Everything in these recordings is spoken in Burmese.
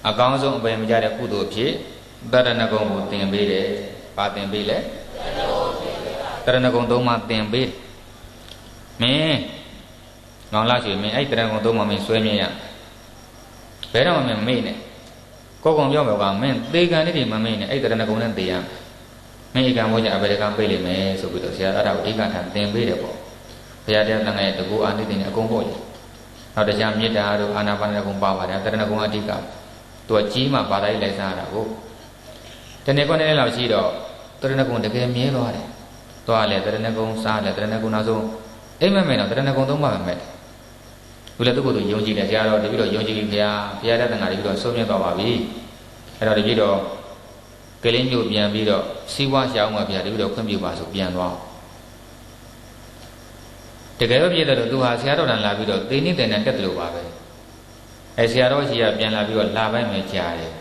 အကောင်းဆုံးအပယ်မကြတဲ့ကုသိုလ်ဖြစ်တရဏဂုံကိုသင်ပေးတယ်ပါသင်ပေးလေတရဏဂုံသုံးပါးသင်ပေးမင်းငေါလာရွှေမင်းအဲ့တရဏဂုံသုံးပါးမင်းဆွဲမြင်ရဘယ်တော့မှမမေ့နဲ့ကိုကုံပြောပြောကမင်းသေကံလေးတွေမမေ့နဲ့အဲ့တရဏဂုံနဲ့သေရမင်းဧကံဘောညအဘယ်ကံပေးလိမ့်မယ်ဆိုပြီးတော့ဆရာအဲ့ဒါကိုအဓိကထားသင်ပေးတယ်ပေါ့ဘုရားတရားတန်ခါရဲ့တကူအာနိသင်နဲ့အကုန်ပေါ့လေနောက်တရားမေတ္တာတို့အာနာပါနကုံပါပါတယ်တရဏဂုံအဓိကသူကကြီးမှဘာသာရေးလိုက်စားရတာကိုတနေ့ကောနေ့လောက်ရှိတော့တရဏဂုံတကယ်မြဲသွားတယ်သွားလေတရဏဂုံစားလေတရဏဂုံနောက်ဆုံးအိမ်မက်မယ်တော့တရဏဂုံသုံးပါးမယ်သူလည်းသူ့ကိုယ်သူယုံကြည်တယ်ဆရာတော်တပည့်တော်ယုံကြည်ပြီဘုရားတရားတန်ခါတပည့်တော်ဆုံးမြတ်သွားပါပြီအဲ့တော့တပည့်တော်ကလေးမျိုးပြန်ပြီးတော့စီးပွားရှောင်းမှာဘုရားတပည့်တော်ခွင့်ပြုပါဆိုပြန်သွားတကယ်တော့ပြည့်တယ်တော့သူဟာဆရာတော်တန်လာပြီးတော့သေနည်းတဲ့နဲ့တက်တယ်လို့ပါပဲအဲဆရာတော်ကြီးကပြန်လာပြီးတော့လာပိုင်းပဲကြားတယ်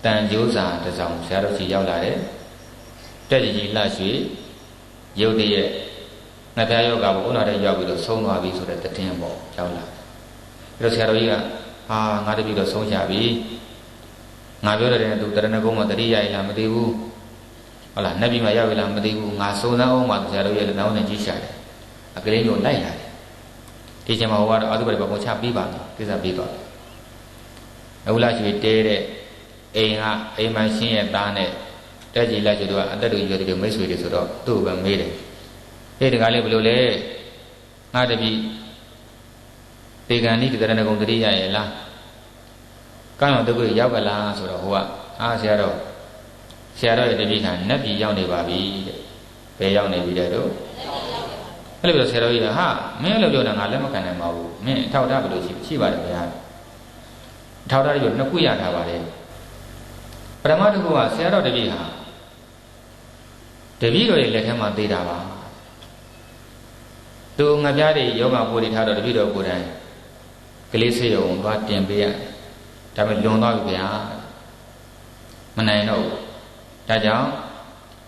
တန်ကြိုးစာတစ်စောင်ဆရာတော်ကြီးရောက်လာတယ်တက်ကြီးလှရွှေရုပ်တရက်ငါပြယောဂဘုန်းတော်တဲ့ရောက်ပြီးတော့ဆုံးသွားပြီဆိုတဲ့တည်င်းပေါ့ရောက်လာအဲတော့ဆရာတော်ကြီးကဟာငါတပည့်တော့ဆုံးချပြီငါပြောတဲ့သူတရဏဂုံမှာတတိယရည်လားမသိဘူးဟုတ်လားနတ်ပြည်မှာရောက်ပြီလားမသိဘူးငါစုံစမ်းအောင်ပါဆရာတော်ကြီးလည်းတောင်းနေကြည့်ရှာတယ်အကလေးမျိုးလိုက်လာတယ်ဒီချိန်မှာဟိုကတော့အသုဘတွေပုံချပြီးပါမယ်ကိစ္စပြီးပါအခုလာရွှေတဲတဲ့အိမ်မှာရှင်းရဲ့သားနဲ့တက်ကြီးလာရွှေတို့ကအသက်တူရွယ်တူမိတ်ဆွေတွေဆိုတော့သူ့ကိုပဲမေးတယ်ဟေးတကားလေးဘယ်လိုလဲငါတပည့်တေဂန်နိတရဏဂုံတတိယရဲ့လားကောင်းအောင်တကူရောက်ကလားဆိုတော့ဟိုကဆရာတော်ရဲ့တပည့်ကနတ်ပြည်ရောက်နေပါပြီတဲ့ဘယ်ရောက်နေပြီတဲ့တို့အဲ့လိုပြောဆရာတော်ကြီးကဟာမင်းလည်းပြောတာငါလက်မခံနိုင်ပါဘူးမင်းအထောက်ထားဘယ်လိုရှိပါတယ်ဗျာအထောက်ထားပြီးနှစ်ခုရထားပါတယ်ပထမတစ်ခုကဆရာတော်တပည့်ဟာတပည့်တော်ရဲ့လက်ထဲမှာသေးတာပါသူငါပြားတွေယောဂပိုးတွေထားတော့တပည့်တော်ကိုယ်တိုင်ကလေးစေရုံသွားတင်ပေးရဒါပေမဲ့လွန်သွားပြီဗျာမနိုင်တော့ဘူးဒါကြောင့်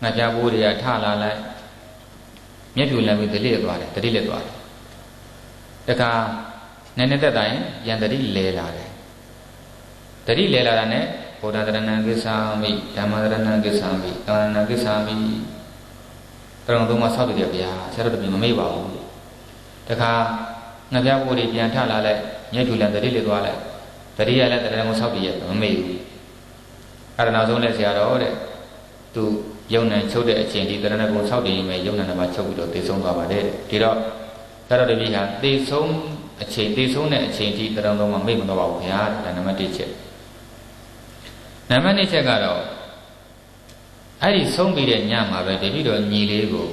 ငါပြားပိုးတွေကထလာလိုက်မျက်ဖြူလမ်းပြီးတတိလက်သွားတယ်တခါနည်းနည်းသက်တိုင်းယံတတိလဲလာတယ်တတိလဲလာတာနဲ့ဘုရားတရဏံကိစ္ဆာမိဓမ္မတရဏံကိစ္ဆာမိသံဃာကိစ္ဆာမိတရုံသုံးပါးဆောက်တည်တယ်ဗျာဆရာတော်တပည့်မမေ့ပါဘူးတခါငပြပိုးတွေပြန်ထလာလိုက်မျက်ဖြူလမ်းတတိလက်သွားလိုက်တတိယလည်းတရဏံကိုဆောက်တည်ရမမေ့ဘူးအဲ့ဒါနောက်ဆုံးလဲဆရာတော်တဲ့သူယုံနိုင်ချုပ်တဲ့အချိန်ဒီတရဏဂုံဆောက်တည်ရင်ပဲယုံနိုင်မှာချုပ်ပြီးတော့သေဆုံးသွားပါတယ်ဒီတော့ဆရာတော်တပည့်ဟာသေဆုံးတဲ့အချိန်ထိတရဏဂုံမှာမေ့မတော့ပါဘူးခင်ဗျာဒါနံပါတ်1ချက်နံပါတ်2ချက်ကတော့အဲ့ဒီဆုံးပြီးတဲ့ညမှာပဲတပည့်တော်ညီလေးကို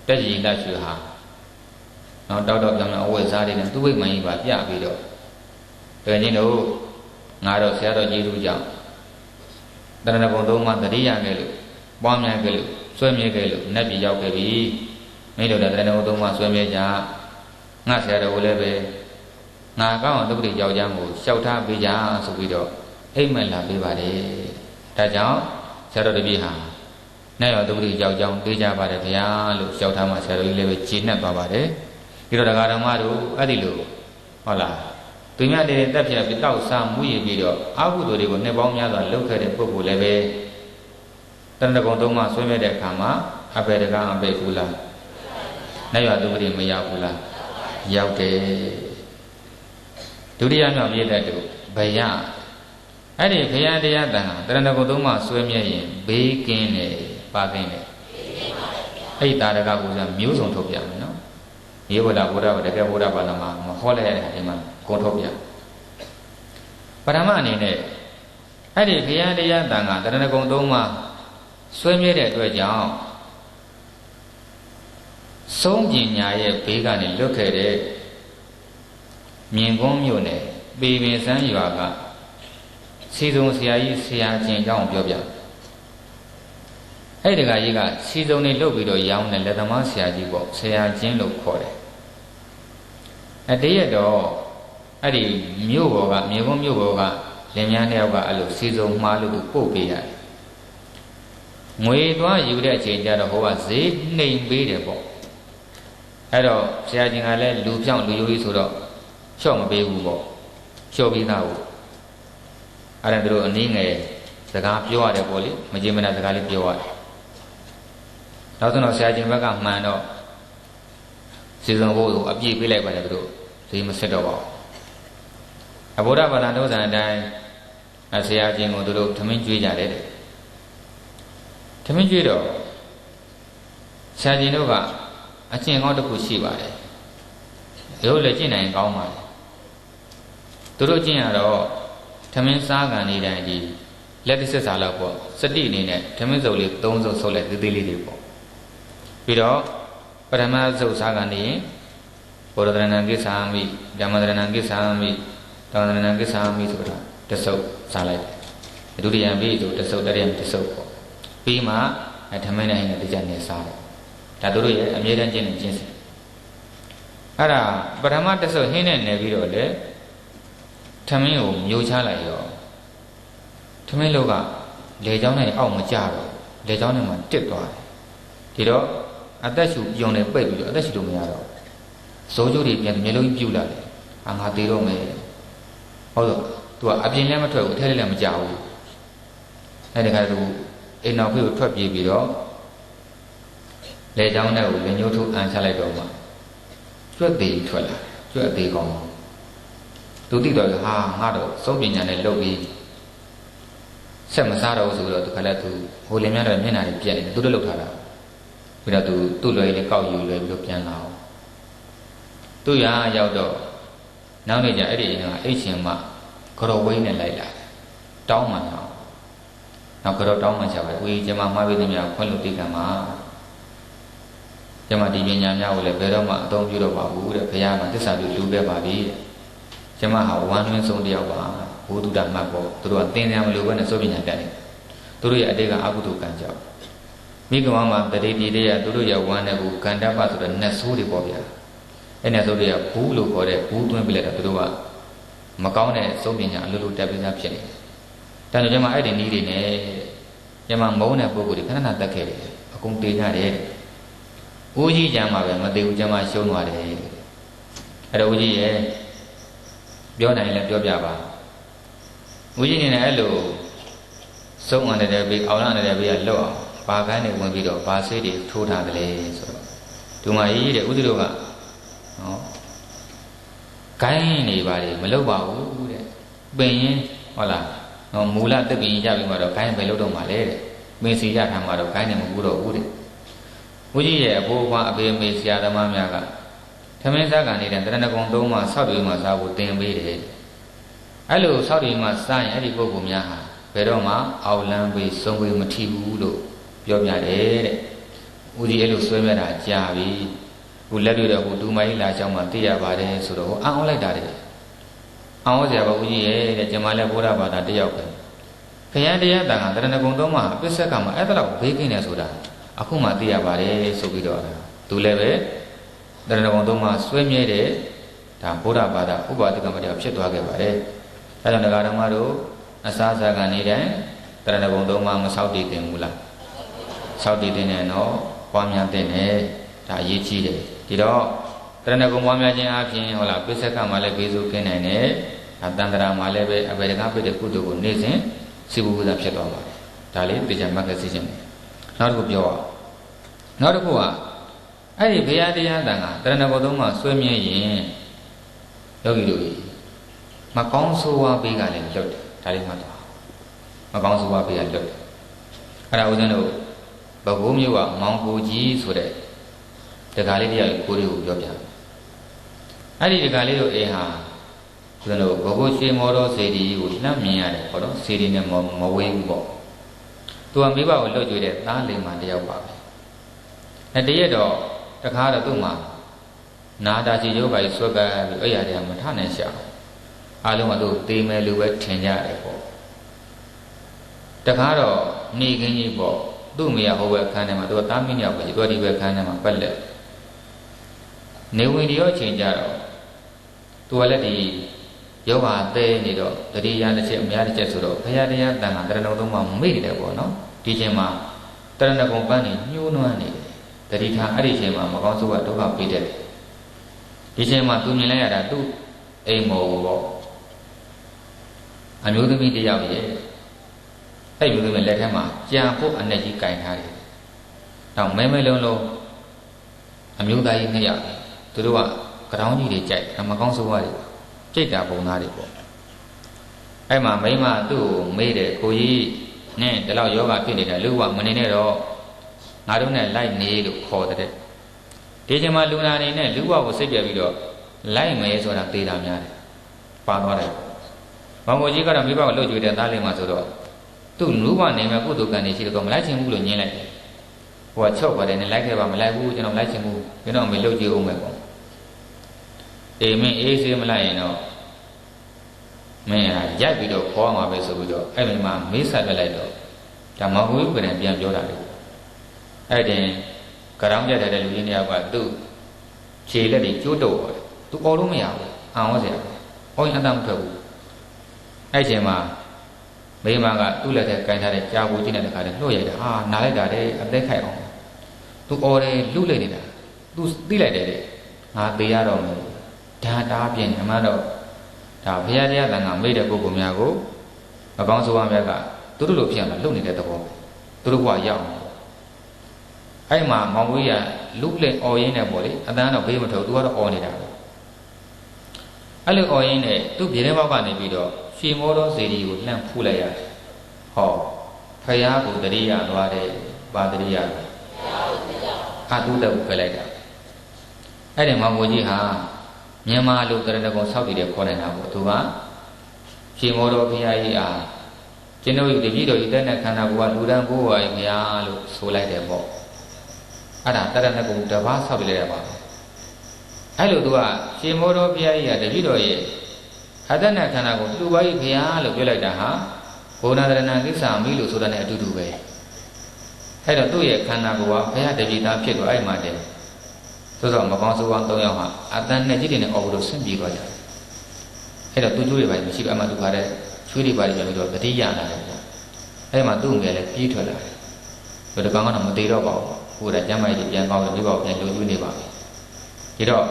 တက်ကြီးလက်ရွှေဟာနောက်တောက်ပြောင်းအဝတ်စားတွေနဲ့သူ့ဝိမှန်ကြီးပါပြပြီးတော့တကယ်ချင်းတို့ငါတော့ဆရာတော်ကြီးတို့ကြောင့်တရဏဂုံသုံးပါးတတိယခဲ့လို့ပွားများခဲ့လို့ဆွဲမြဲခဲ့လို့နတ်ပြည်ရောက်ခဲ့ပြီမင်းတို့လည်းတရဏဂုံသုံးပါးဆွဲမြဲကြငါဆရာတော်ကိုလည်းပဲငါကောင်းအောင်သုတိကြောက်ကြမ်းကိုလျှောက်ထားပေးကြဆိုပြီးတော့အိမ်မက်လာပေးပါတယ်ဒါကြောင့်ဆရာတော်တပည့်ဟာနဲ့ရောသုတိကြောက်ကြမ်းပေးကြပါတယ်ဗျာလို့လျှောက်ထားမှဆရာတော်ကြီးလည်းပဲကျေနပ်သွားပါတယ်ဒီတော့တရားတော်မတို့အဲ့ဒီလိုဟုတ်လားသူများတဲ့တက်ပြပြီးတောက်စားမှုရပြီးတော့အာဟုသူတွေကိုနှစ်ပေါင်းများစွာလှုပ်ခဲ့တဲ့ပုဂ္ဂိုလ်လည်းပဲတရဏဂုံသုံးပါးဆွဲမြဲတဲ့အခါမှာအဘေတကအဘေကူလားနဲ့ရောသုတိမရောက်ဘူးလားရောက်တယ်ဒုတိယမြောက်ပြည့်တဲ့သူဘယအဲ့ဒီဘယတရားတန်ဟာတရဏဂုံသုံးပါးဆွဲမြဲရင်ဘေးကင်းတယ်ပါကင်းတယ်အဲ့ဒီတာရကပူဇာမျိုးစုံထုတ်ပြမယ်နော်မြေဝဒဘုရားတကယ်ဘုရားဘာသာမှာမဟောလဲတဲ့အိမ်မှာကုံထုတ်ပြပထမအနေနဲ့အဲ့ဒီဘယတရားတန်ဟာတရဏဂုံသုံးပါးဆွဲမြဲတဲ့အတွက်ကြောင့်ဆုံးပညာရဲ့ဘေးကနေလွတ်ခဲ့တဲ့မြင်ကုန်းမြို့နယ်ပေပင်စန်းရွာကစီစုံဆရာကြီးဆရာချင်းအကြောင်းပြောပြအဲ့ဒီကကြီးကစီစုံနေလှုပ်ပြီးတော့ရောင်းတဲ့လက်သမားဆရာကြီးပေါ့ဆရာချင်းလို့ခေါ်တယ်အတရက်တော့အဲ့ဒီမြို့ဘောကမြင်ကုန်းမြို့ဘောကလင်မယားနှစ်ယောက်ကအဲ့လိုစီစုံမှားလို့ပို့ပေးရတယ်ငွေသွားယူတဲ့အချိန်ကျတော့ဟိုကဈေးနှိမ်ပေးတယ်ပေါ့အဲ့တော့ဆရာကြီးကလည်းလူပြောင်းလူယိုကြီးဆိုတော့လျှော့မပေးဘူးပေါ့လျှော့ပြီးသားကို အဲ့ဒါတို့အနည်းငယ်စကားပြောရတယ်ပေါ့လေမကြင်မနာစကားလေးပြောရတယ်နောက်ဆုံးဆရာချင်းဘက်ကမှန်တော့စီစဉ်ဖို့အပြည့်ပေးလိုက်ပါတယ်တို့ဈေးမဆက်တော့ပါဘူးအဘုရားဘာသာတော်စံအတိုင်းဆရာချင်းကိုတို့ထမင်းကျွေးကြတယ်တဲ့ထမင်းကျွေးတော့ဆရာချင်းတို့ကအကျင့်ကောင်းတစ်ခုရှိပါတယ်တို့လည်းကျင့်နိုင်ကောင်းပါတယ်တို့ကျင့်ရတော့ထမင်းစားကန်နေတိုင်းဒီလက်တစ်ဆက်စားလောက်ပေါ့စတိအနေနဲ့ထမင်းစုပ်လေး၃စုပ်ဆုပ်လိုက်သေးသေးလေးတွေပေါ့ပြီးတော့ပထမစုပ်စားကန်နေရင်ဘောရဒရဏံကိစ္ဆာမိဓမ္မဒရဏံကိစ္ဆာမိတောင်းဒရဏံကိစ္ဆာမိဆိုတာတစ်စုပ်စားလိုက်ဒုတိယပြီးဆိုတစ်စုပ်တတိယတစ်စုပ်ပေါ့ပြီးမှထမင်းနဲ့ဟင်းနဲ့တကြနဲ့စားတယ်ဒါတို့ရဲ့အမြဲတမ်းကျင့်နေခြင်းစီအဲ့ဒါပထမတစ်စုပ်ဟင်းနဲ့နေပြီးတော့လေထမင်းကိုမျိုးချလိုက်ရောထမင်းလောကလေချောင်းနဲ့အောက်မကြတော့လေချောင်းနဲ့မှတစ်သွားတယ်ဒီတော့အသက်ရှူပြုံနေပိတ်ပြီးတော့အသက်ရှူလို့မရတော့ဇိုးကျိုးတွေပြန်မျက်လုံးပြူလာတယ်ငါသေးတော့မယ်ဟုတ်တော့သူကအပြင်လည်းမထွက်ဘူးအထက်လည်းမကြဘူးအဲ့ဒီခါသူအိမ်နောက်ဖေးကိုထွက်ပြေးပြီးတော့လေချောင်းနဲ့ကိုလက်ညှိုးထိုးအန်ချလိုက်တော့မှကျွတ်သေးထွက်လာကျွတ်အသေးကောင်းသူသိတော့ဟာငါတော့စုံပညာနဲ့လုပ်ပြီးဆက်မစားတော့ဆိုတော့ဒီခါလဲသူဟိုလင်မြတ်တော့မျက်နှာတွေပြက်နေတယ်သူတို့လုပ်ထားတာပြီးတော့သူ့လွယ်လေးကောက်ယူလွယ်ပြီးတော့ပြန်လာအောင်သူ့ရရောက်တော့နောက်နေ့ကျအဲ့ဒီအိမ်ကအိတ်ရှင်မကြော်ဝိန်းနဲ့လိုက်လာတယ်တောင်းမှန်အောင်နောက်ကြော်တောင်းမှန်ချပါဦးကျမမှားပြီးသမျှခွင့်လို့တိကံမှာကျမဒီပညာများကိုလည်းဘယ်တော့မှအသုံးပြုတော့ပါဘူးတဲ့ဘုရားကသစ္စာပြုလူပဲပါပြီတဲ့ကျမဟာဝမ်းတွင်းဆုံးတယောက်ပါဘုဒ္ဓဓမ္မပေါ့သူတို့ကသင်ရမလို့ပဲနဲ့စိုးပညာတက်တယ်သူတို့ရဲ့အတိတ်ကအကုသိုလ်ကံကြောင့်မိဂဝါမှာတတိတိတွေကသူတို့ရဲ့ဝမ်းနဲ့ကိုကန္တပဆိုတဲ့နတ်ဆိုးတွေပေါ့ဗျာအဲ့နတ်ဆိုးတွေကဘူးလို့ခေါ်တဲ့ဘူးသွင်းပြလိုက်တာသူတို့ကမကောင်းတဲ့စိုးပညာအလိုလိုတက်ပြီးသားဖြစ်နေတယ်တန်ကြကျမအဲ့ဒီနည်းတွေနဲ့ကျမမုန်းတဲ့ပုဂ္ဂိုလ်တွေခဏခဏတက်ခဲ့တယ်အကုန်တေးကြတယ်ဦးကြီးကျမ်းမှာပဲမသေးဘူးကျမရှုံးသွားတယ်အဲ့တော့ဦးကြီးရဲ့ပြောနိုင်လည်းပြောပြပါဦးကြီးနေနဲ့အဲ့လိုစုံနေတဲ့ဘေးအောင်ရနေတဲ့ဘေးကလွတ်အောင်ဘာကန်းနေဝင်ပြီးတော့ဘာဆေးတွေထိုးထားတယ်လဲဆိုတော့ဒီမှာရေးတဲ့ဦးဇီတို့ကနော်ဂိုင်းနေပါလေမလုပ်ပါဘူးတဲ့ပင်ရင်ဟုတ်လားနော်မူလတက်ပင်ရပြီးမှတော့ဂိုင်းပဲလုပ်တော့မှလေတဲ့ပင်စီရထားမှတော့ဂိုင်းနေမဘူးတော့ဘူးတဲ့ဦးကြီးရဲ့အဖိုးအဖွားအဖေအမေဆရာသမားများကထမင်းစားကန်နေတဲ့တရဏဂုံသုံးမှာဆောက်တွေမှာစားဖို့တင်ပေးတယ်အဲ့လိုဆောက်တွေမှာစားရင်အဲ့ဒီပုဂ္ဂိုလ်များဟာဘယ်တော့မှအောက်လန်းပေးဆုံးပေးမထီဘူးလို့ပြောပြတယ်တဲ့ဦးကြီးအဲ့လိုဆွဲမြတ်တာကြာပြီခုလက်တွေ့တော့ဟိုဒူမိုင်းလာကြောင်းမှာသိရပါတယ်ဆိုတော့ဟိုအံ့ဩလိုက်တာတဲ့အောင်စရာပါဦးကြီးရဲ့တဲ့ကျမလည်းဘုရားဘာသာတယောက်ပဲခရမ်းတရားတန်ခါတရဏဂုံသုံးမှာပစ္စက်ကမှာအဲ့ဒါတော့ဘေးကင်းတယ်ဆိုတာအခုမှသိရပါတယ်ဆိုပြီးတော့သူလည်းပဲတရဏဂုံသုံးမှာဆွဲမြဲတဲ့ဒါဘုရားဘာသာဥပါဒကမတရားဖြစ်သွားခဲ့ပါတယ်အဲဒါကြောင့်ဒကာဓမ္မတို့အစားစားကနေတိုင်းတရဏဂုံသုံးမှာမဆောက်တည်တင်ဘူးလားဆောက်တည်တင်တယ်နော်ပွားများတဲ့နဲ့ဒါအရေးကြီးတယ်ဒီတော့တရဏဂုံပွားများခြင်းအပြင်ဟုတ်လားပစ္စကမှာလည်းဘေးစုကင်းနိုင်တယ်ဒါတန်တရာမှာလည်းပဲအဘေဒကပိတဲ့ကုသိုလ်ကိုနေ့စဉ်စိဘုရားဖြစ်သွားပါတယ်ဒါလေးသိကြမှတ်ခဲ့စီခြင်းနောက်တစ်ခုပြောအောင်နောက်တစ်ခုကအဲ့ဒီဘုရားတရားတန်ခါတရဏဂုံသုံးမှာဆွေးမြဲရင်ယောဂီတို့မကောင်းဆိုးဝါးပေးကလည်းလွတ်တယ်ဒါလေးမှတ်တော့မကောင်းဆိုးဝါးပေးကလွတ်တယ်အဲ့ဒါဦးဇင်းတို့ဘဘိုးမျိုးကမောင်ကိုကြီးဆိုတဲ့တက္ကလေးတရားကိုကိုလေးကိုပြောပြအဲ့ဒီတက္ကလေးတို့အိမ်ဟာဦးဇင်းတို့ဘဘိုးရွှေမော်တော်စေတီကိုလှမ်းမြင်ရတယ်ဟောတော့စေတီနဲ့မဝေးဘူးပေါ့သူကမိဘကိုလွတ်ကြွေတဲ့သားလိမ္မာတယောက်ပါပဲအဲ့တရက်တော့တခါတော့သူ့မှာနာတာချီရုပ်ပါကြီးဆွဲကပ်ပြီးအဲ့ရတဲ့မထနိုင်ရှာအားလုံးကသူတေးမယ်လူပဲထင်ကြတယ်ပေါ့တခါတော့နေခင်းကြီးပေါ့သူ့မိရဟိုဘက်ခန်းထဲမှာသူကသားမင်းရောက်ပဲသူကဒီဘက်ခန်းထဲမှာပတ်လက်နေဝင်ဒီရောအချိန်ကြတော့သူကလည်းဒီယောဂတဲနေတော့တတိယတစ်ချက်အများတစ်ချက်ဆိုတော့ဘုရားတရားတန်ခါတရဏဂုံသုံးမှာမေ့နေတယ်ပေါ့နော်ဒီချိန်မှာတရဏဂုံပန်းနေညှိုးနွမ်းနေတယ်တတိထားအဲ့ဒီချိန်မှာမကောင်းဆိုးကဒုက္ခပေးတတ်တယ်ဒီချိန်မှာသူမြင်လိုက်ရတာသူ့အိမ်မော်ပေါ့ အမျိုးသမီးတယောက်ရဲ့အဲ့မျိုးသမီးလက်ထက်မှာကြံဖို့အနဲ့ကြီးကင်ထားတယ်တော့မဲလုံးလုံးအမျိုးသားကြီးနှစ်ယောက်သူတို့ကကြောင်ကြီးတွေကြိုက်မကောင်းဆိုးဝါးတွေကြိတ်တာပုံသားတွေပေါ့အဲ့မှာမိမသူ့ကိုမေးတယ်ကိုကြီးနဲ့ဒီလောက်ယောဂဖြစ်နေတာလူကမနေနဲ့တော့ငါတို့နဲ့လိုက်နေလို့ခေါ်တဲ့ဒီချိန်မှာလူနာနေနဲ့လူဘကိုစိတ်ပြပြီးတော့လိုက်မယ်ဆိုတာသိတာများတယ်ပါသွားတယ်။ဘောင်ကိုကြီးကတော့မိဘကိုလှုပ်ကြွေးတဲ့သားလေးမှဆိုတော့သူ့လူဘနေမဲ့ကုသိုလ်ကံနေရှိတော့မလိုက်ချင်ဘူးလို့ညင်းလိုက်တယ်။ဟိုကချုပ်ပါတယ်နဲ့လိုက်ခဲ့ပါမလိုက်ဘူးကျွန်တော်လိုက်ချင်ဘူးကျွန်တော်မေလှုပ်ကြွေးအောင်မယ်ပေါ့။အေးမင်းအေးစေးမလိုက်ရင်တော့မင်းရိုက်ပြီးတော့ခေါ်မှာပဲဆိုပြီးတော့အဲ့ဒီမှာမေးဆက်ပြလိုက်တော့ဒါမဟုတ်ဘူးပြန်ပြောတာလေ။အဲ့ဒီကြောင်ပြတ်တဲ့လူကြီးတယောက်ကသူ့ခြေလက်တွေကျိုးတော့တယ်။သူအော်လို့မရဘူး။အောင်စရာ။ဟောရင်အတမ်းမထွက်ဘူး။အဲ့ချိန်မှာမိမကသူ့လက်ထဲကင်ထားတဲ့ကြာဘူးကြီးနဲ့တခါတည်းလှုပ်ရိုက်တာ။ဟာနားလိုက်တာတဲ့အသက်ခိုက်အောင်။သူအော်တယ်လူလိုက်နေတာ။သူသိလိုက်တယ်။ငါသေးရတော့မယ်။ဒါတားပြင်အမှတော့ဒါဘုရားတရားတန်ခါမိတဲ့ပုဂ္ဂိုလ်များကိုမကောင်းဆိုးဝါးများကသူတို့လိုဖြစ်အောင်လှုပ်နေတဲ့သဘော။သူတို့ကရောက်အဲ့မှာမောင်ဝေးကလူပလင်အော်ရင်းနဲ့ပေါ့လေအတန်းတော့ဘေးမထုတ်သူကတော့အော်နေတာပဲအဲ့လိုအော်ရင်းနဲ့သူ့ပြေတဲ့ဘောက်ကနေပြီးတော့ရွှေမောတော်စေတီကိုလှမ်းဖူးလိုက်ရတယ်ဟောဖယားကိုတရိယာသွားတယ်ပါတရိယာအာတုတက်ကိုဖယ်လိုက်တာအဲ့ဒီမောင်ကိုကြီးဟာမြန်မာလူတရဏဂုံဆောက်တည်တဲ့ခေါ်နေတာပေါ့သူကရွှေမောတော်ဖယားကြီးအားကျွန်တော်ဒီပြည်တော်ဤတဲ့နဲ့ခန္ဓာကိုယ်ကလူတန်းကိုယ်ဝါဖယားလို့ဆိုလိုက်တယ်ပေါ့အဲ့ဒါတရဏဂုံတပါးဆောက်ပြလိုက်ရပါဘူးအဲ့လိုသူကရှင်မောတော်ဘုရားကြီးကတပည့်တော်ရဲ့အတ္တနဲ့ခန္ဓာကိုလူပါးကြီးဘုရားလို့ပြောလိုက်တာဟာဘုရားတရဏကိစ္စမိလို့ဆိုတာနဲ့အတူတူပဲအဲ့တော့သူ့ရဲ့ခန္ဓာကိုယ်ကဘုရားတပည့်သားဖြစ်တော့အဲ့မှာတည်းသို့သောမကောင်းဆိုးဝါး၃ယောက်ဟာအတ္တနဲ့จิตနဲ့အော်လို့ဆင်းပြေသွားကြတယ်အဲ့တော့သူ့ကျိုးတွေပါမရှိဘူးအမှသူကလည်းချွေးတွေပါပြီးတော့တတိယလာတယ်ပေါ့အဲ့မှာသူ့ငယ်လည်းပြေးထွက်လာတယ်ဘယ်တကောင်ကတော့မသေးတော့ပါဘူးဟိုဒါကျမ်းမာရေးပြန်ကောင်းလို့ဒီဘောက်ပြန်လုံကျွေးနေပါပြီဒီတော့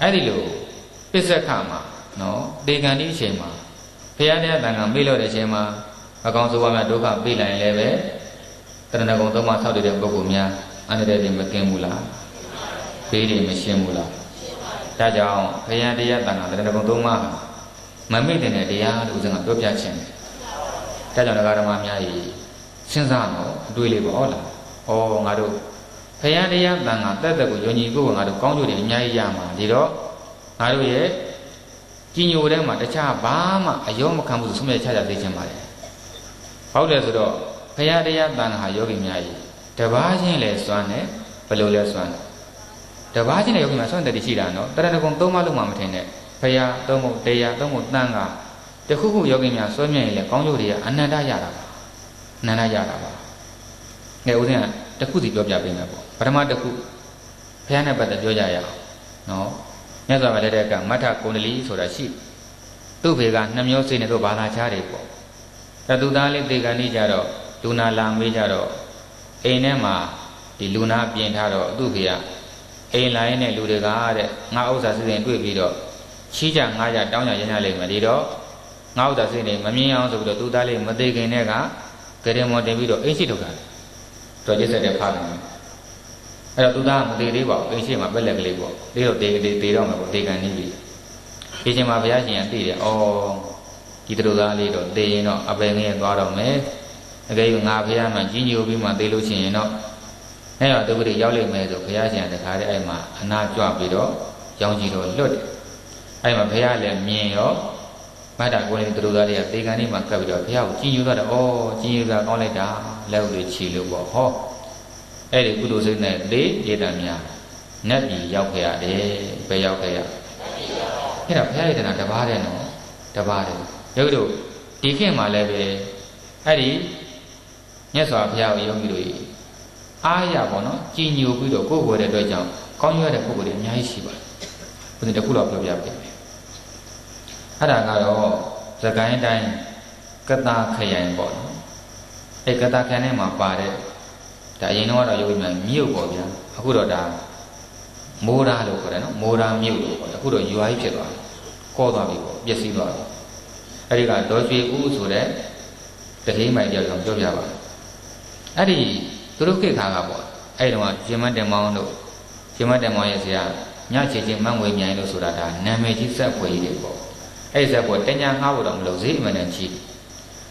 အဲ့ဒီလိုပစ္စက္ခမှာနော်တေကံဒီအချိန်မှာဘုရားတရားတန်ခါမေ့လို့တဲ့အချိန်မှာအကောင်ဆိုးဝါးများဒုက္ခပြေးလိုက်ရင်လည်းပဲတရဏဂုံသုံးပါးဆောက်တည်တဲ့ပုဂ္ဂိုလ်များအန္တရာယ်တွေမကင်းဘူးလားဘေးတွေမရှင်းဘူးလားဒါကြောင့်ဘုရားတရားတန်ခါတရဏဂုံသုံးပါးမမေ့တဲ့တရားလို့ဦးဇင်းကပြောပြခြင်းတယ်ဒါကြောင့်ဓမ္မများကြီးစဉ်းစားတော့အတွေ့လေးပေါ့ဟုတ်လားဩငါတို့ဘုရားတရားတန်ခါတက်တက်ကိုယုံကြည်ကိုငါတို့ကောင်းကျိုးတွေအများကြီးရမှာဒီတော့ငါတို့ရဲ့ကြီးညိုတဲ့မှာတခြားဘာမှအယောမခံဘူးဆုံးဖြတ်ချသိခြင်းပါလေဟုတ်တယ်ဆိုတော့ဘုရားတရားတန်ခါယောဂီများကြီးတပါးချင်းလဲစွမ်းတယ်ဘယ်လိုလဲစွမ်းတယ်တပါးချင်းတဲ့ယောဂီများစွမ်းတယ်ရှိတာနော်တရဏဂုံသုံးပါးလုံးမှမထင်နဲ့ဘုရားသုံးဖို့တရားသုံးဖို့တန်ခါတခုခုယောဂီများစွဲမြင်ရင်လေကောင်းကျိုးတွေကအနန္တရတာပါအနန္တရတာပါငယ်ဦးစင်းကတခုစီပြောပြပေးမယ်ပေါ့ပထမတစ်ခုဘုရားနဲ့ပတ်သက်ပြောကြရအောင်နော်မြတ်စွာဘုရားတဲ့ကမထကုန္ဒလီဆိုတာရှိသူ့ဖေက2မျိုးစိတ်နဲ့သူဘာသာချားတယ်ပေါ့တသူသားလေးသေကံနေကြတော့လူနာလာမေးကြတော့အိမ်ထဲမှာဒီလူနာပြင်ထားတော့သူ့ဖေကအိမ်လာရင်နဲ့လူတွေကတဲ့ငါဥစ္စာစီစဉ်တွေ့ပြီးတော့ချီးကြငါးကြတောင်းကြရင်းရလိမ့်မယ်ဒီတော့ငါဥစ္စာစီစဉ်မမြင်အောင်ဆိုပြီးတော့သူ့သားလေးမသေးခင်နဲ့ကကရင်မော်တင်ပြီးတော့အိမ်ရှိထုတ်တာတော်ကျစ်ဆက်တဲ့ဖားတယ်အဲ့တော့သူသားမသေးသေးပါဘူးအိမ်ရှိမှာပက်လက်ကလေးပေါ့ဒီတော့တေတော့မှာပေါ့တေကန်နေပြီဒီချိန်မှာဘုရားရှင်ကသိတယ်ဩဒီသူသားလေးတော့တေရင်တော့အပယ်ငယ်သွားတော့မယ်အကယ်၍ငါဘုရားမှကြီးညိုပြီးမှတေလို့ရှိရင်တော့အဲ့တော့သူကလေးရောက်လိမ့်မယ်ဆိုဘုရားရှင်ကတခါတည်းအဲ့မှာအနာကြွပြီးတော့ရောင်ကြီးတော့လွတ်တယ်အဲ့မှာဘုရားလည်းမြင်ရောမတ္တကိုယ်လေးသူသားလေးကတေကန်နေမှာကပ်ပြီးတော့ဘုရားကိုကြီးညိုတော့ဩကြီးညိုတာကောင်းလိုက်တာလက်ဥလေးချီလို့ပေါ့ဟောအဲ့ဒီကုသိုလ်စိတ်နဲ့လေးဧတံများနတ်ပြည်ရောက်ခဲ့ရတယ်ဘယ်ရောက်ခဲ့ရအဲ့ဒါဘုရားရဲ့တဏ္ဍာတပါးတဲ့နော်တပါးတဲ့ရုပ်တို့ဒီခေတ်မှာလည်းပဲအဲ့ဒီမြတ်စွာဘုရားကိုယုံကြည်လို့အားရပါတော့ကြည်ညိုပြီးတော့ကိုယ်ကိုယ်တဲ့အတွက်ကြောင့်ကောင်းရတဲ့ပုဂ္ဂိုလ်တွေအများကြီးရှိပါတယ်ဘုရင်တခုတော့ပြောပြပေးမယ်အဲ့ဒါကတော့သခိုင်းတိုင်းကတ္တခရိုင်ပေါ့နော်အဲ့ကတ္တခရိုင်ထဲမှာပါတဲ့ဒါအရင်တော့ယောဂီများမြုပ်ပေါ့ဗျာအခုတော့ဒါမိုးရာလို့ခေါ်တယ်နော်မိုးရာမြုပ်လို့ခေါ်တယ်အခုတော့ရွာကြီးဖြစ်သွားတယ်ကောသွားပြီပေါ့ပျက်စီးသွားတယ် အဲ့ဒီကတော့ရွှေဦးဆိုတဲ့တတိမိုင်ကြောင့်ပြောပြပါအဲ့ဒီသူတို့ခေတ်ခါကပေါ့အဲ့တုန်းကရှင်မတင်မောင်တို့ရှင်မတင်မောင်ရဲ့ဆရာညချေချင်းမန့်ဝေမြိုင်လို့ဆိုတာဒါနာမည်ကြီးဇက်ဖွယ်ကြီးတွေပေါ့အဲ့ဒီဇက်ဖွယ်တညာငှားဖို့တော့မလို့ဈေးအမှန်တန်ကြီး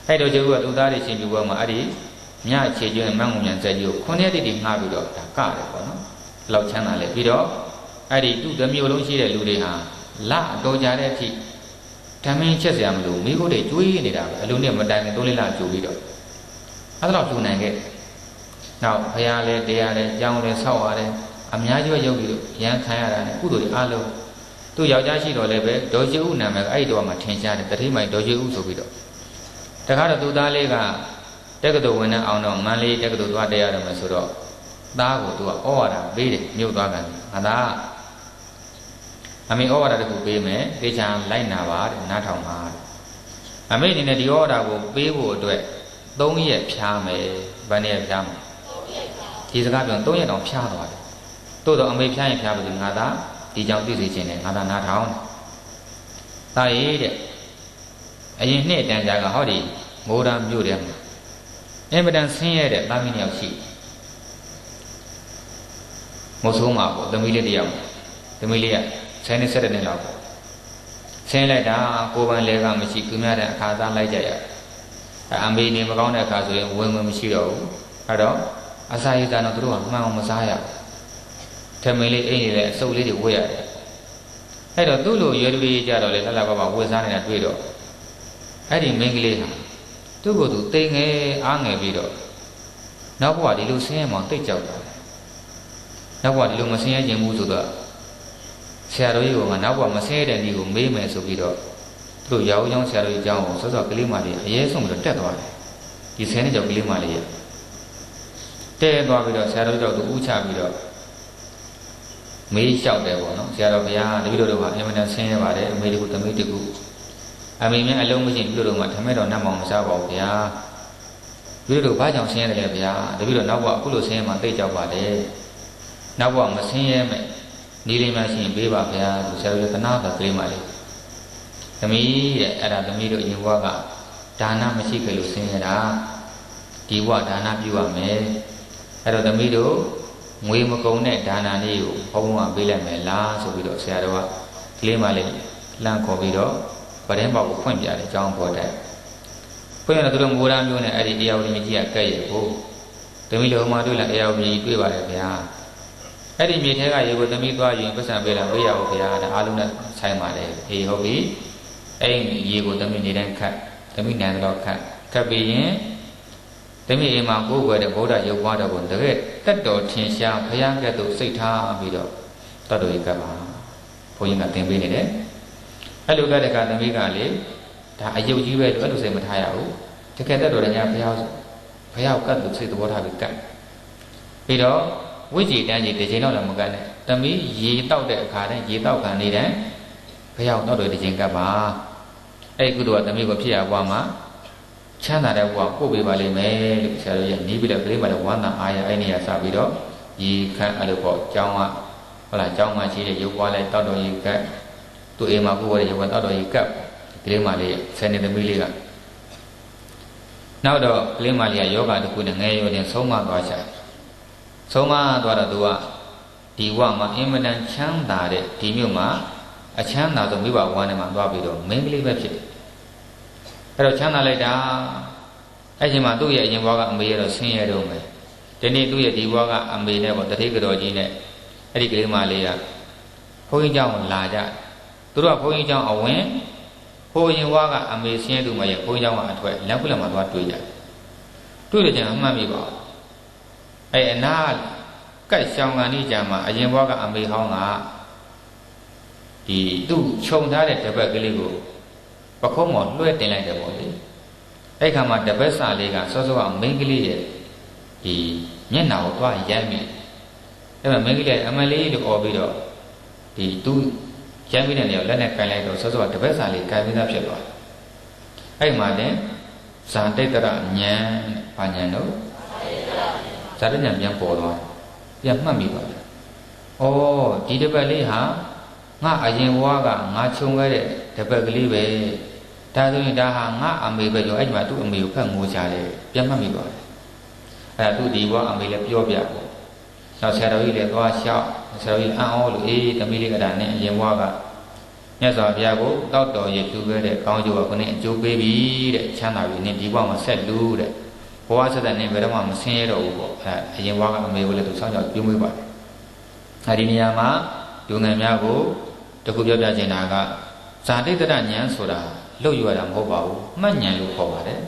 အဲ့တော့ကျုပ်ကသူသားတွေရှင်ပြပွဲမှာအဲ့ဒီညချေချင်းမန့်ဝေမြိုင်ဇက်ကြီးကို9ရက်တိငှားပြီးတော့ဒါကတယ်ပေါ့နော်လောက်ချမ်းသာလေပြီးတော့အဲ့ဒီသူ့တစ်မျိုးလုံးရှိတဲ့လူတွေဟာလအတော်ကြတဲ့အထိဓမင်းချက်စရာမလိုမိခိုးတွေကျွေးနေတာပဲအလုံးနဲ့မတိုင်ခင်3 လကြိုပြီးတော့အဲ့တော့ပြုနိုင်ခဲ့နောက်ဘုရားလည်းတရားလည်းကြောင်းလည်းဆောက်ရတယ်အများကြီးပဲရုပ်ပြီးတော့ရန်ခံရတာနဲ့ကုသိုလ်တွေအားလုံးသူ့ယောက်ျားရှိတော်လည်းပဲဒေါ်ကျေဥနာမည်အဲ့ဒီတော့မှထင်ရှားတယ်တတိမိုင်ဒေါ်ကျေဥဆိုပြီးတော့တခါတော့သူ့သားလေးကတက္ကသိုလ်ဝင်နေအောင်တော့မန္တလေးတက္ကသိုလ်သွားတရားရမယ်ဆိုတော့သားကိုသူကဩဝါဒပေးတယ်မြို့သွားကန်ငါသားအမေဩဝါဒတခုပေးမယ်တေချာလိုက်နာပါတဲ့နားထောင်ပါအမေအနေနဲ့ဒီဩဝါဒကိုပေးဖို့အတွက်3 ရက်ဖြားမယ်ဘယ်နည်းဖြားမယ်ဒီစကားပြော3 ရက်တောင်ဖြားသွားတယ်တိုးတော့အမေဖြားရင်ဖြားပြီငါသားဒီကြောင့်သိစေခြင်းနဲ့ငါသားနားထောင်ဒါရေးတဲ့အရင်နှစ်တန်ကြာကဟောဒီမိုးရမြို့ထဲမှာအင်မတန်ဆင်းရဲတဲ့သားမီး2 ယောက်ရှိမိုးဆိုးမှာပေါ့သမီးလေး1 ယောက်သမီးလေးက17 နှစ်လောက်ပေါ့ဆင်းလိုက်တာကိုယ်ပိုင်လဲကမရှိသူများတဲ့အခါသားလိုက်ကြရအမေနေမကောင်းတဲ့အခါဆိုရင်ဝင်မရှိတော့ဘူးအဲ့တော့အစာရည်ကတော့သူတို့ကမှန်အောင်မစားရဘူးထမင်းလေးအိမ်နေလဲအစုပ်လေးတွေဝတ်ရတယ်အဲ့တော့သူ့လိုရွယ်တူလေးကြတော့လေလှလှပပဝတ်စားနေတာတွေ့တော့အဲ့ဒီမိန်းကလေးဟာသူ့ကိုယ်သူတိမ်ငယ်အားငယ်ပြီးတော့နောက်ဘဝဒီလိုဆင်းရဲမှတိတ်ကြောက်တာနောက်ဘဝဒီလိုမဆင်းရဲခြင်းဘူးဆိုတော့ဆရာတော်ကြီးကနောက်ဘဝမဆင်းရဲတဲ့ဒီကိုမေးမယ်ဆိုပြီးတော့သူတို့ရောက်ရောက်ဆရာတော်ကြီးအကြောင်းကိုစောစောကလေးမလေးအရေးဆုံးပြီးတော့တက်သွားတယ်ဒီဆင်းရဲကြောက်ကလေးမလေးရတဲသွားပြီးတော့ဆရာတော်ကြီးတော့သူဥချပြီးတော့မေးလျှောက်တယ်ပေါ့နော်ဆရာတော်ဘုရားတပည့်တော်တို့ကအင်မတန်ဆင်းရဲပါတယ်အမေတကူသမီးတကူအမေမြတ်အလုံးမရှိတပည့်တော်တို့ကထမဲတော်နတ်မောင်မစားပါဘူးဗျာတပည့်တော်တို့ဘာကြောင့်ဆင်းရဲတယ်လဲဗျာတပည့်တော်နောက်ဘဝအခုလိုဆင်းရဲမှသိကြောက်ပါတယ်နောက်ဘဝမဆင်းရဲမဲ့နေလေးမှရှိရင်ပေးပါဗျာသူဆရာတော်ကသနာတော်ကလေးမလေးသမီးတဲ့အဲ့ဒါသမီးတို့အရင်ဘဝကဒါနမရှိခဲ့လို့ဆင်းရဲတာဒီဘဝဒါနပြုရမယ်အဲ့တော့သမီးတို့ငွေမကုန်တဲ့ဒါနလေးကိုဘုန်းဘုန်းကပေးလိုက်မယ်လားဆိုပြီးတော့ဆရာတော်ကကလေးမလေးလှမ်းခေါ်ပြီးတော့ဗရင်ပေါက်ကိုဖွင့်ပြတယ်အကြောင်းပေါ်တယ်ဖွင့်ရတော့သူတို့မိုးရမ်းမျိုးနဲ့အဲ့ဒီအေယာဝတီမြကြီးကကဲ့ရဲ့ကိုသမီးတို့ဟိုမှာတွေ့လာအေယာဝတီမြကြီးတွေ့ပါတယ်ဗျာအဲ့ဒီမြေထဲကရေကိုသမီးသွားရင်ပတ်စံပေးလာပေးရအောင်ဗျာဒါအားလုံးနဲ့ဆိုင်ပါတယ်အေးဟုတ်ပြီအဲ့ဒီရေကိုသမီးနေတိုင်းခတ်သမီးနန်းတော့ခတ်ပြီးရင်သမီးအိမ်မှာကိုယ်ွယ်တဲ့ဗုဒ္ဓရုပ်ပွားတော်ကိုတကယ်တက်တော်ထင်ရှားဘုရားကဲ့သို့စိတ်ထားပြီးတော့တတ်တော်ကြီးကပ်ပါဘုန်းကြီးကသင်ပေးနေတယ်အဲ့လိုကတဲ့ကသမီးကလေဒါအယုတ်ကြီးပဲအဲ့လိုစိတ်မထားရဘူးတကယ်တက်တော်တဲ့ညာဘုရားကတ်သို့စိတ်သဘောထားပြီးကပ်ပြီးတော့ဝိကြည်တန်းကြီးတစ်ချိန်တော့လည်းမကတ်နဲ့သမီးရေတောက်တဲ့အခါတိုင်းရေတောက်ခံနေတယ်ဘုရားတော့တော်တစ်ချိန်ကပ်ပါအဲ့ဒီကုသိုလ်ကသမီးကိုဖြစ်ရပွားမှာချမ်းသာတဲ့ဘဝပို့ပေးပါလိမ့်မယ်လို့ဆရာတော်ကြီးနီးပြီးတော့ကလေးမလေးဝမ်းသာအားရအဲ့နေရစပြီးတော့ရေခန့်အဲ့လိုပေါ့ကျောင်းကဟုတ်လားကျောင်းမှာရှိတဲ့ရုပ်ပွားလိုက်တောက်တော်ရေကပ်သူ့အိမ်မှာကိုယ်ဝယ်ရုပ်ပွားတောက်တော်ရေကပ်ကလေးမလေးဆယ်နှစ်သမီးလေးကနောက်တော့ကလေးမလေးကယောဂတစ်ခုနဲ့ငယ်ရွယ်ချင်းဆုံးမသွားချင်ဆုံးမသွားတော့သူကဒီဘဝမှာအင်မတန်ချမ်းသာတဲ့ဒီမြို့မှာအချမ်းသာဆုံးမိဘဝမ်းထဲမှာသွားပြီးတော့မိန်းကလေးပဲဖြစ်တယ်အဲ့တော့ချမ်းသာလိုက်တာအဲ့ချိန်မှာသူ့ရဲ့အရင်ဘဝကအမေရတော့ဆင်းရဲတော့မယ်ဒီနေ့သူ့ရဲ့ဒီဘဝကအမေနဲ့ပေါ့တတိကတော်ကြီးနဲ့အဲ့ဒီကလေးမလေးကဘုန်းကြီးเจ้าလာကြသူတို့ကဘုန်းကြီးเจ้าအဝင်ဟိုရင်ဘဝကအမေဆင်းရဲသူမရဲ့ဘုန်းကြီးเจ้าကအထွက်လက်ခုလက်မှာသွားတွေ့ကြတွေ့တဲ့ချိန်အမှတ်မိပါအဲ့အနာကတ်ရှောင်းကန်ဤကြမှာအရင်ဘဝကအမေဟောင်းကဒီသူ့ခြုံထားတဲ့တပတ်ကလေးကိုပခုံးမော်လွှဲတင်လိုက်တယ်ပေါ့လေအဲ့ခါမှာတပတ်စာလေးကစောစောကမိန်းကလေးရဲ့ဒီမျက်နှာကိုသွားရိုက်မိအဲ့မှာမိန်းကလေးအမလေးလို့អော်ပြီးတော့ဒီသူရိုက်မိတဲ့နေရာလက်နဲ့ကန်လိုက်တော့စောစောကတပတ်စာလေးကန်ပြီးသားဖြစ်သွားအဲ့မှာလည်းဇာတိတ္တရဉာဏ်ဘာဉာဏ်တော့ဇာတိဉာဏ်ပြန်ပေါ်သွားပြန်မှတ်မိပါတယ်ဩဒီတပတ်လေးဟာငါအရင်ဘဝကငါခြုံခဲ့တဲ့တပတ်ကလေးပဲတ ဒါဆိုရင်ဒါဟာငါအမေပဲပြောအဲ့ဒီမှာသူ့အမေကိုဖက်ငိုချတယ်ပြန်မှတ်မိသွားတယ်အဲ့ဒါသူ့ဒီဘွားအမေလည်းပြောပြပေါ့နောက်ဆရာတော်ကြီးလည်းသွားလျှောက်ဆရာတော်ကြီးအံ့ဩလို့အေးသမီးလေးကဒါနဲ့အရင်ဘွားကမြတ်စွာဘုရားကိုတောက်တော်ရည်သူပဲတဲ့ကောင်းကျိုးကခုနှစ်အကျိုးပေးပြီတဲ့ချမ်းသာပြီနင်ဒီဘွားမှာဆက်လူတဲ့ဘဝဆက်တဲ့နင်ဘယ်တော့မှမဆင်းရဲတော့ဘူးပေါ့အဲ့အရင်ဘွားကအမေကိုလည်းသူဆောင်းကြောက်ပြုံးမွေးပါတယ်အဲ့ဒီနေရာမှာလူငယ်များကိုတခုပြောပြချင်တာကဇာတိတ္တဉာဏ်ဆိုတာလှုပ်ရတာမဟုတ်ပါဘူးမှတ်ဉာဏ်လို့ခေါ်ပါတယ်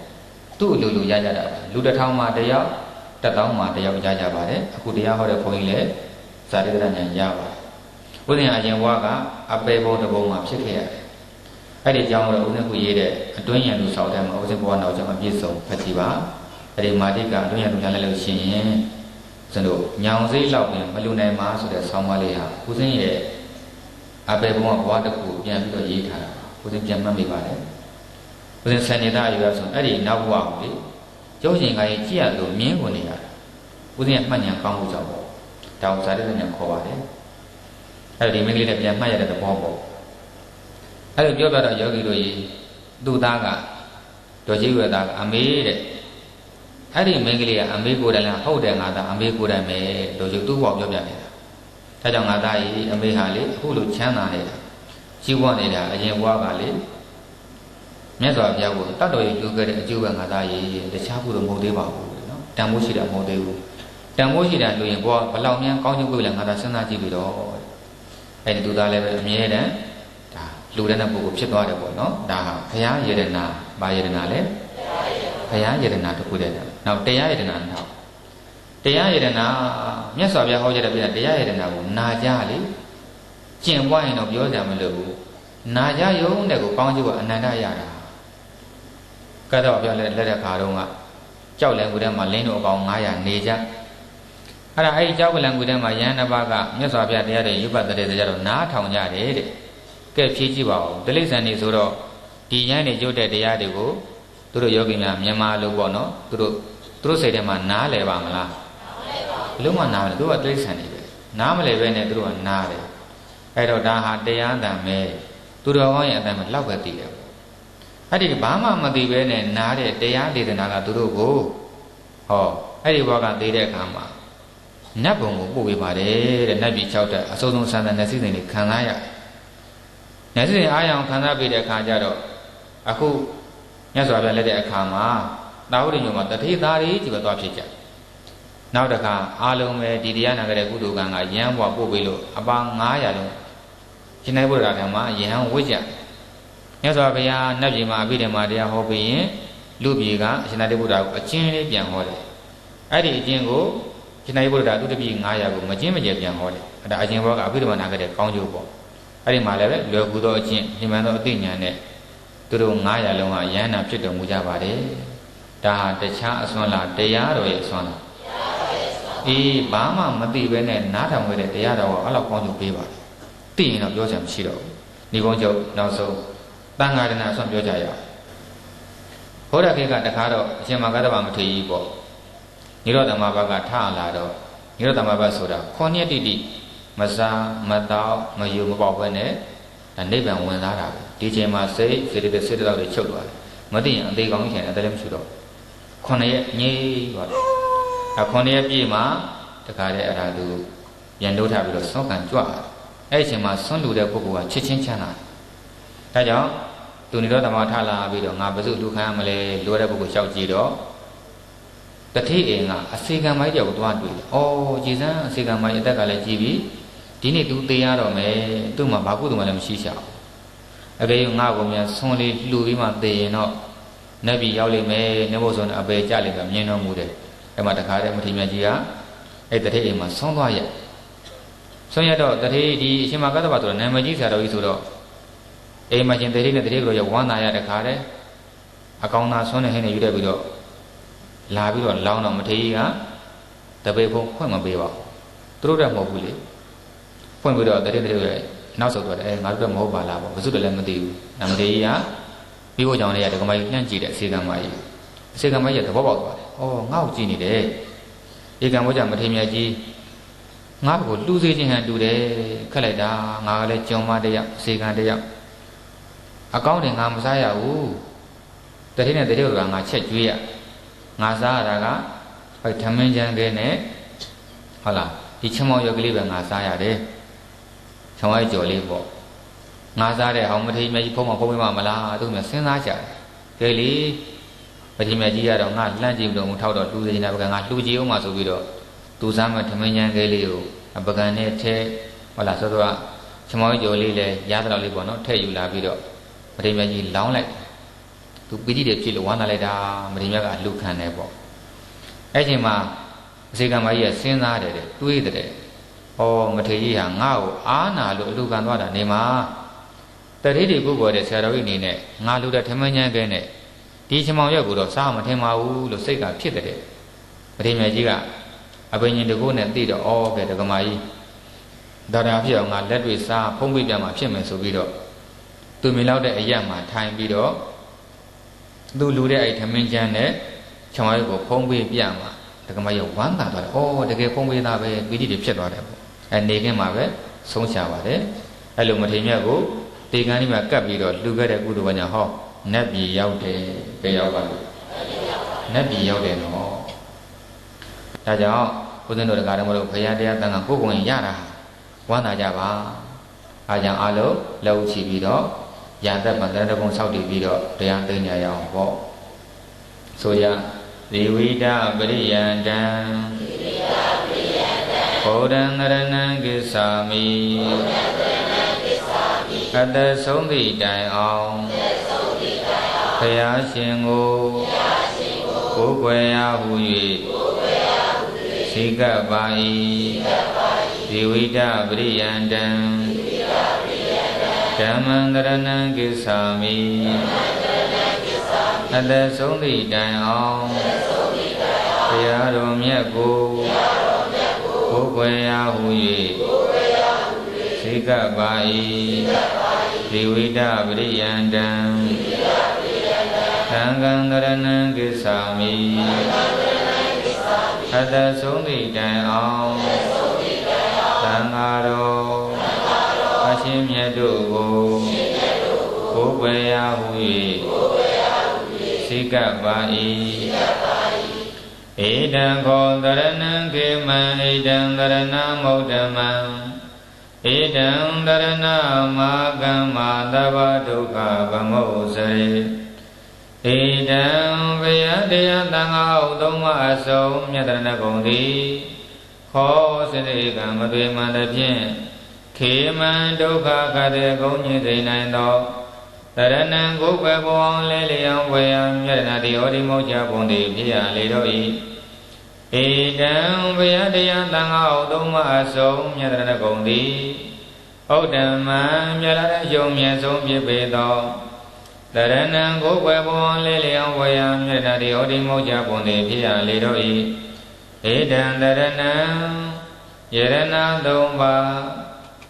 သူ့အလိုလိုရကြတာလူတစ်ထောင်မှာတယောက်တစ်သောင်းမှာတယောက်ရကြပါတယ်အခုတရားဟောတဲ့ဘုန်းကြီးလည်းဇာတိတ္တဉာဏ်ရပါတယ်ဥဒိယအရင်ဘဝကအပေဘုံတစ်ဘုံမှာဖြစ်ခဲ့ရတယ်အဲ့ဒီကြောင့်တော့ဦးဇင်းကရေးတဲ့အတွင်းဉာဏ်လူဆောက်တဲ့မှာဦးဇင်းဘဝနောက်ကျမှပြည့်စုံဖတ်ကြည့်ပါအဲ့ဒီမာတိကအတွင်းဉာဏ်လူလာလိုက်လို့ရှိရင်ဇင်းတို့ညောင်စိတ်လောက်ပြင်မလူနိုင်မှာဆိုတဲ့ဆောင်းပါးလေးဟာဦးဇင်းရဲ့အပေဘုံကဘဝတစ်ခုပြန်ပြီးတော့ရေးထားတာဦးဇင်းပြန်မှတ်မိပါတယ်ဦးဇင်းဆယ်နေတာအရွယ်ဆိုအဲ့ဒီနောက်ဘဝကိုလေကျုပ်ရှင်ကကြီးကြည့်ရလို့မြင်းဝင်နေရတယ်ဦးဇင်းရဲ့မှတ်ဉာဏ်ကောင်းမှုကြောင့်ပေါ့တောင်ဇာတိဉာဏ်ခေါ်ပါတယ်အဲ့ဒီမိန်းကလေးနဲ့ပြန်မှတ်ရတဲ့သဘောပေါ့အဲ့လိုပြောပြတော့ယောဂီတို့ကြီးသူ့သားကဒေါ်ကြီးဝေသားကအမေတဲ့အဲ့ဒီမိန်းကလေးကအမေကိုယ်တိုင်လားဟုတ်တယ်ငါသားအမေကိုယ်တိုင်ပဲဒေါ်ကြီးသူ့ဘောပြောပြနေတာဒါကြောင့်ငါသားကြီးအမေဟာလေအခုလိုချမ်းသာနေတာကြီးပွားနေတာအရင်ဘဝကလေမြတ်စွာဘုရားကိုတတ်တော်ရည်ယူခဲ့တဲ့အကျိုးပဲငါသားကြီးတခြားဘူးတော့မဟုတ်သေးပါဘူးနော်တန်ဖိုးရှိတာမဟုတ်သေးဘူးတန်ဖိုးရှိတာလို့ရင်ဘဝဘလောက်များကောင်းကျိုးကိုလည်းငါသားစဉ်းစားကြည့်ပြီးတော့အဲ့ဒီသူသားလည်းပဲအမြဲတမ်းဒါလူတဲ့ပုဂ္ဂိုလ်ဖြစ်သွားတယ်ပေါ့နော်ဒါဟာဘုရားယရနာဘာယရနာလဲဘုရားယရနာတစ်ခုတည်းနောက်တရားယရနာနောက်တရားယရနာမြတ်စွာဘုရားဟောကြားတဲ့ပြတရားယရနာကိုနာကြလေကျင့်ပွားရင်တော့ပြောကြမလို့ဘူးနာကြရုံတဲ့ကိုကောင်းကျိုးကအနန္တရတာကတ္တဝပြောလက်တဲ့ခါတုန်းကကြောက်လန်ကူထဲမှာလင်းတို့အကောင်900နေကြအဲ့ဒါအဲ့ဒီကြောက်ကလန်ကူထဲမှာယန္တဘကမြတ်စွာဘုရားတရားတွေရုပ်ပတ်တဲ့ကြတော့နားထောင်ကြတယ်တဲ့ကဲဖြည့်ကြည့်ပါဦးတိဋ္ဌာန်နေဆိုတော့ဒီယန္တွေရုပ်တဲ့တရားတွေကိုသူတို့ယောဂီများမြန်မာလိုပေါ့နော်သူတို့စိတ်ထဲမှာနားလဲပါမလားဘယ်လိုမှနားမလဲသူကတိဋ္ဌာန်နေပဲနားမလဲပဲနဲ့သူတို့ကနားတယ်အဲ့တော့ဒါဟာတရားအတန်ပဲသူတော်ကောင်းရဲ့အတန်ပဲလောက်ပဲသိတယ်အဲ့ဒီဘာမှမသိပဲနဲ့နားတဲ့တရားဒေသနာကသူတို့ကိုဟောအဲ့ဒီဘဝကသိတဲ့အခါမှာနတ်ဘုံကိုပို့ပေးပါတယ်တဲ့နတ်ပြည်6တက်အစိုးဆုံးဆန္ဒနဲ့စိတ်တွေခံစားရနတ်စိတ်အားရအောင်ခံစားပေးတဲ့အခါကျတော့အခုမြတ်စွာဘုရားလက်တဲ့အခါမှာတာဝတိညုံမှာတတိသားတွေကြီးပဲသွားဖြစ်ကြနောက်တစ်ခါအားလုံးပဲဒီတရားနာကြတဲ့ကုသိုလ်ကံကယဟန်ဘဝပို့ပေးလို့အပါ900လုံးရှင်နိုင်ဘုရားထံမှာယဟန်ဝိဇ္ဇမြတ်စွာဘုရားနတ်ပြည်မှာအဘိဓမ္မာတရားဟောပြီးရင်လူပြည်ကအရှင်သာရိပုတ္တရာကိုအချင်းလေးပြန်ဟောတယ်အဲ့ဒီအချင်းကိုရှင်သာရိပုတ္တရာသူတပည့်900ကိုမချင်းမကျပြန်ဟောတယ်အဲ့ဒါအချင်းဘောကအဘိဓမ္မာနာခဲ့တဲ့ကောင်းကျိုးပေါ့အဲ့ဒီမှာလည်းပဲလွယ်ကူသောအချင်းညမှန်သောအသိဉာဏ်နဲ့သူတို့900လုံးကယန္နာဖြစ်တော်မူကြပါတယ်ဒါဟာတခြားအစွမ်းလားတရားတော်ရဲ့အစွမ်းလားအေးဘာမှမသိပဲနဲ့နားထောင်ခဲ့တဲ့တရားတော်ကအဲ့လောက်ကောင်းကျိုးပေးပါတယ်သိရင်တော့ပြောချင်မရှိတော့ဘူးဒီကုန်းချုပ်နောက်ဆုံးတန်ဃာရဏအစွမ်းပြောကြရအောင်ဘုရားခေတ်ကတခါတော့အရှင်မဂ္ဂတဗမထေရကြီးပေါ့နိရောဓမဘကထလာတော့နိရောဓမဘဆိုတာ9ရက်တိတိမစားမတောက်မယူမပေါက်ဘဲနဲ့နိဗ္ဗာန်ဝင်လာတာပဲဒီချိန်မှာစိတ်စေတသိက်စေတသိက်တွေချုပ်သွားတယ်မသိရင်အသေးကောင်းချင်တယ်အတလည်းမရှိတော့9ရက်ငြိသွားတယ်9ရက်ပြည့်မှာတခါတည်းအဲ့ဒါသူပြန်လို့ထားပြီးတော့စောကံကြွတယ်အဲ့ဒီအချိန်မှာဆွန့်လူတဲ့ပုဂ္ဂိုလ်ကချစ်ချင်းချမ်းသာတယ်ဒါကြောင့်သူနိရောဓမထလာပြီးတော့ငါဘယ်သူလူခံရမလဲလိုတဲ့ပုဂ္ဂိုလ်လျှောက်ကြည့်တော့တတိအိမ်ကအစေကံမိုက်တယောက်သွားတွေ့တယ်။အော်ကြည်စမ်းအစေကံမိုက်အသက်ကလည်းကြီးပြီဒီနေ့ तू သေရတော့မယ်သူ့မှာဘာကုသိုလ်မှလည်းမရှိရှာဘူး။အကယ်၍ငါ့ကိုမြန်ဆွန်လေးလှူပြီးမှသေရင်တော့နတ်ပြည်ရောက်လိမ့်မယ်နတ်ဘုဆိုအပေကြလိမ့်မယ်မြင်တော်မူတယ်။အဲ့မှာတခါတည်းမထေရမြတ်ကြီးကအဲ့တတိအိမ်မှာဆွန်သွားရ။ဆွန်ရတော့တတိဒီအရှင်မဂ္ဂတဗဆိုတော့နာမည်ကြီးဆရာတော်ကြီးဆိုတော့အိမ်မှာရှင်တတိနဲ့တတိကိုရဝမ်းသာရတခါတည်းအကောင်သာဆွန်နေဟင်းနေယူတဲ့ပြီးတော့လာပြီးတော့လောင်းတော့မထေရကတပေဖုံဖွင့်မပေးပါဘူးသူတို့တော့မဟုတ်ဘူးလေဖွင့်ပြီးတော့တတိရဲ့နောက်ဆုတ်သွားတယ်ငါတို့တော့မဟုတ်ပါလားပေါ့ဘယ်သူတည်းလည်းမသိဘူးနမထေရကပြီးဖို့ကြောင့်လည်းဒကမကြီးနှံ့ကြည့်တဲ့အစေကံမကြီးအစေကံမကြီးကသဘောပေါက်သွားတယ်ဩငါ့ကိုကြည့်နေတယ်ဧကံဘုရားမထေရမြတ်ကြီးငါ့ကိုလှူစေခြင်းဟန်တူတယ်ခက်လိုက်တာငါကလည်းကြုံမတရားအစေကံတရား အကောင်းတယ်ငါမစားရဘူးတတိနဲ့တတိကငါချက်ကျွေးရငါစားရတာကအဲ့ထမင်းချမ်းကဲနဲ့ဟုတ်လားဒီချမောင်ရွက်ကလေးပဲငါစားရတယ်ချောင်းဝဲကြော်လေးပေါ့ငါစားတဲ့အောင်မထေရမြတ်ကြီးဖုံးမမလားသူကစဉ်းစားကြတယ်ကဲလေမထေရမြတ်ကြီးကတော့ငါလှမ်းကြည့်လို့ထောက်တော့လူနေတာပကံငါလှူကြည့်အောင်မှဆိုပြီးတော့သူစားမဲ့ထမင်းချမ်းကလေးကိုပကံနဲ့ထဲဟုတ်လားဆိုတော့ချမောင်ကြော်လေးလဲရသလောက်လေးပေါ့နော်ထည့်ယူလာပြီးတော့မထေရမြတ်ကြီးလောင်းလိုက်သူပီတိတွေဖြစ်လို့ဝမ်းသာလိုက်တာမထေရမြတ်ကလှူခံတယ်ပေါ့အဲ့ချိန်မှာအစေကံမကြီးကစဉ်းစားတယ်တွေးတယ်ဩမထေရကြီးဟာငါ့ကိုအားနာလို့အလှူခံသွားတာနေမှာတတိတွေကိုပေါ်တဲ့ဆရာတော်ကြီးအနေနဲ့ငါလှူတဲ့ထမင်းချမ်းကဲနဲ့ဒီချမောင်ရက်ကိုတော့စားမထင်ပါဘူးလို့စိတ်ကဖြစ်တယ်မထေရမြတ်ကြီးကအဘိညာဉ်တကူနဲ့သိတော့ဩကဲဒကမာကြီးဒါတာဖြစ်အောင်ငါလက်တွေစားဖုံးပိပြမှာဖြစ်မယ်ဆိုပြီးတော့သူမြင်လောက်တဲ့အရက်မှာထိုင်ပြီးတော့သူလူတဲ့အဲ့ထမင်းချမ်းနဲ့ချမောင်ရက်ကိုဖုံးပိပြမှာဒကမာကြီးဝမ်းသာသွားတယ်ဩတကယ်ဖုံးပိသားပဲပီတိတွေဖြစ်သွားတယ်ပေါ့အဲ့နေခင်းမှာပဲဆုံးချပါတယ်အဲ့လိုမထေရမြတ်ကိုတေကံဒီမှာကပ်ပြီးတော့လှူခဲ့တဲ့ကုသိုလ်ကညာဟောနတ်ပြည်ရောက်တယ်ဘယ်ရောက်ပါလဲနတ်ပြည်ရောက်တယ်နော်ဒါကြောင့်ဘုရားတို့တရားတော်တို့ဘုရားတရားတန်ခါကိုယ်ကိုယ်ရတာဝမ်းသာကြပါအားကြောင့်အလုံးလှုပ်ချပြီးတော့ရာသက်ပန္တရဘုံဆောက်တည်ပြီးတော့တရားသိညာရအောင်ပေါ့ဆိုရဇေဝိတပရိယန္တံဘုဒ္ဓံနရဏံကိစ္ဆာမိအတ္တဆုံးသည့်တိုင်အောင်ဘုရားရှင်ကိုကိုယ်ွယ်ရဟု၍စိကပ်ပါ၏ဇေဝိတပရိယန္တံဓမ္မံတရဏံကိစ္ဆာမိအတ္တဆုံးသည့်တိုင်အောင်ဘုရားတော်မြတ်ကိုကိုယ်ွယ်ရဟု၍စိကပ်ပါ၏ဇေဝိတပရိယန္တံသံဃံတရဏံကိစ္ဆာမိအတ္တဆုံးသည့်တိုင်အောင်သံဃာတော်အရှင်မြတ်တို့ကိုကိုယ်ွယ်ရဟု၍စိကပ်ပါ၏ဧတံခောတရဏံခေမံဧတံတရဏမௌဓမံဧတံတရဏမာကမ္မာတဗ္ဗဒုက္ခဗမောစရိဧတံဘယတရားသံဃာဥသုံးမအစုံမြတ်တရဏဂုံသည်ခောစရိကံမသွေမှန်သည်ဖြင့်ခေမံဒုက္ခခတေဂုံညိသိနိုင်သောတရဏံကိုယ်ပဲဘောင်းလဲလျောင်းဝေယံမြတ်တရဏတိဟောဒီမောချဘုံသည်ဖြစ်ရလေတော့၏ဧတံဘယတရားသံဃာဥသုံးမအစုံမြတ်တရဏဂုံသည်ဩတ္တမံမြတ်လာတဲ့ယုံမြတ်ဆုံးဖြစ်ပေသောတရဏံကိုယ်ွယ်ဘောင်းလဲလျောင်းဝေယံမြတ်တရဏတိဟောဒီမောချဘုံသည်ဖြစ်ရလေတော့၏ဧတံတရဏံယရဏသုံးပါး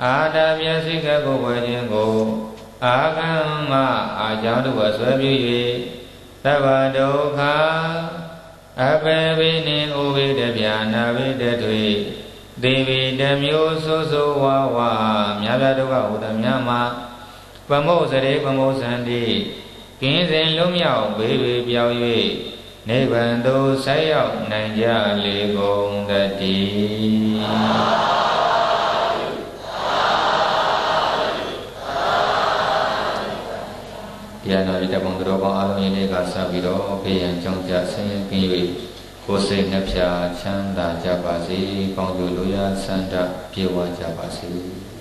အာတမျက်စိကကိုယ်ွယ်ခြင်းကိုအာကမ္မအာကြောင့်တို့ဆွဲပြု၍သဗ္ဗဒုက္ခအပေဝိနိဥဝိတဗျာနာဝိတထွေဒေဝီတမျိုးဆိုဆိုဝါဝါမြတ်ဒုက္ခဟူသည်များမှာပမုစရေပမုစန္တိကင်းစဉ်လုံးမြောက်ဘေးဘေးပြောင်း၍နိဗ္ဗာန်သို့ဆက်ရောက်နိုင်ကြလေကုန်သတည်းတရားတော်ဒီတပုံတော်ပေါင်းအားလုံးရင်းလေးကစပြီးတော့ဖေးရန်ကြောင့်ကြဆင်းရဲပြီး၍ကိုယ်စိတ်နှဖျားချမ်းသာကြပါစေ။ကောင်းကျိုးလိုရာဆန္ဒပြေဝကြပါစေ။